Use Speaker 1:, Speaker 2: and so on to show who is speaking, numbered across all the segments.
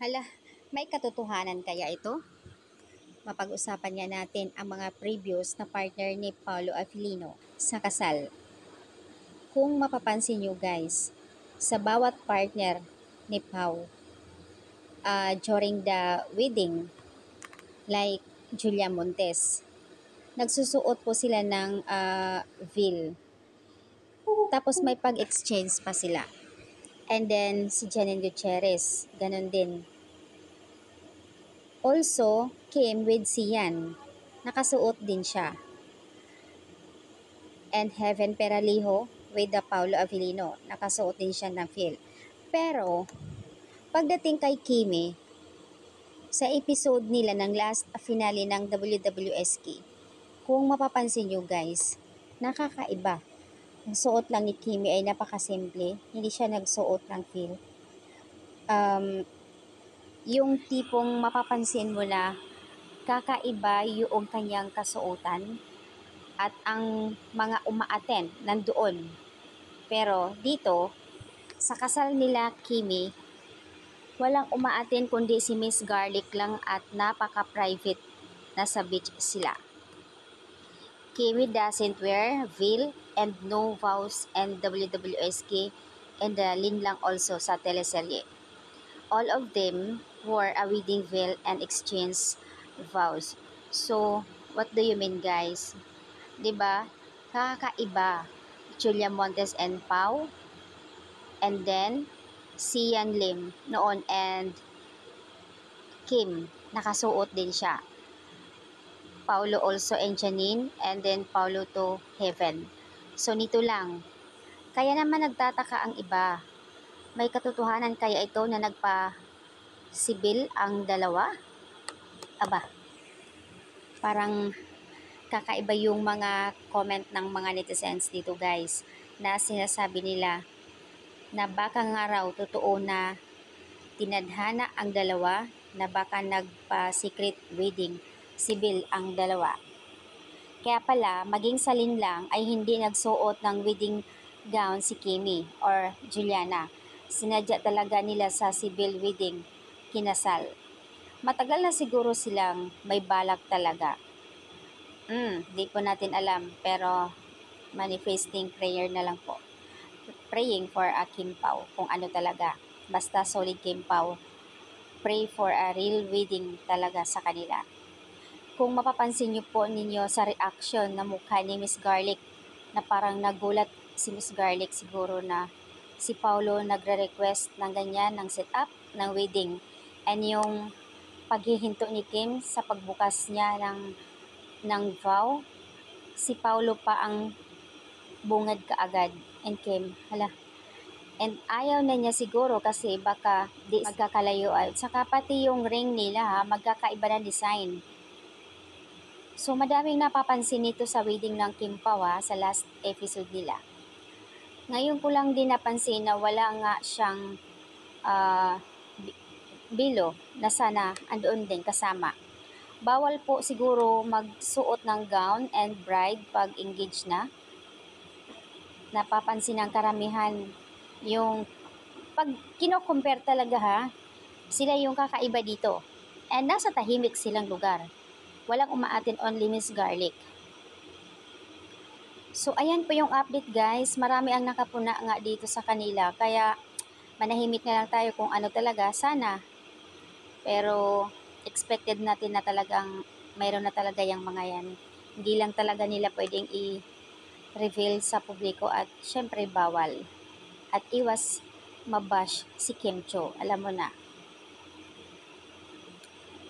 Speaker 1: Hala, may katotohanan kaya ito? Mapag-usapan nga natin ang mga previous na partner ni Paolo Avellino sa kasal. Kung mapapansin nyo guys, sa bawat partner ni Pao during the wedding, like Julia Montes, nagsusuot po sila ng veil. Tapos may pag-exchange pa sila. And then si Janine Gutierrez, ganun din. Also, Kim with Sian, nakasuot din siya. And Heaven Peralijo with the Paolo Avellino, nakasuot din siya ng veil. Pero, pagdating kay Kimi, sa episode nila ng last finale ng WWSK, kung mapapansin nyo guys, nakakaiba. Ang suot lang ni Kimi ay napakasimple, hindi siya nagsuot ng veil. Yung tipong mapapansin mo na kakaiba yung kanyang kasuotan at ang mga umaaten nandoon. Pero dito, sa kasal nila Kimi, walang umaaten kundi si Miss Garlic lang at napaka-private na sa beach sila. Kimi doesn't wear veil and no vows and WWSK and Lin lang also sa teleserye. All of them wore a wedding veil and exchanged vows. So, what do you mean guys? 'Di ba? Kakaiba. Julia Montes and Pau. And then, Sian Lim noon and Kim. Nakasuot din siya. Paulo also and Janine. And then, Paulo to Heaven. So, nito lang. Kaya naman nagtataka ang iba. May katotohanan kaya ito na nagpa-sibil ang dalawa? Aba, parang kakaiba yung mga comment ng mga netizens dito guys, na sinasabi nila na baka nga raw totoo na tinadhana ang dalawa, na baka nagpa-secret wedding sibil ang dalawa. Kaya pala, maging salin lang ay hindi nagsuot ng wedding gown si Kimi or Juliana. Sinadya talaga nila sa civil wedding kinasal. Matagal na siguro silang may balak talaga. Di po natin alam, pero manifesting prayer na lang po. Praying for a Kim Pao, kung ano talaga. Basta solid Kim Pao. Pray for a real wedding talaga sa kanila. Kung mapapansin niyo po ninyo sa reaction na mukha ni Miss Garlic, na parang nagulat si Miss Garlic siguro na si Paulo nagre-request ng ganyan, ng setup, ng wedding. And yung paghihinto ni Kim sa pagbukas niya ng vow, si Paulo pa ang bungad kaagad. And Kim, hala. And ayaw na niya siguro kasi baka di magkakalayo. At saka pati yung ring nila magkakaiba na design. So madaming napapansin nito sa wedding ng Kim Pao sa last episode nila. Ngayon ko lang din napansin na wala nga siyang bilo na sana andoon din kasama. Bawal po siguro magsuot ng gown and bride pag engaged na. Napapansin ng karamihan yung pag kino-compare talaga sila yung kakaiba dito. And nasa tahimik silang lugar. Walang umaatin, only Miss Garlic. So, ayan po yung update guys. Marami ang nakapuna nga dito sa kanila. Kaya, manahimik na lang tayo kung ano talaga. Sana. Pero, expected natin na talagang mayroon na talaga yung mga yan. Hindi lang talaga nila pwedeng i-reveal sa publiko at syempre bawal. At iwas mabash si Kim Cho. Alam mo na.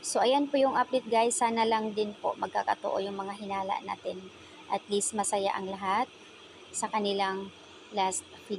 Speaker 1: So, ayan po yung update guys. Sana lang din po magkakatotoo yung mga hinala natin. At least masaya ang lahat sa kanilang last video.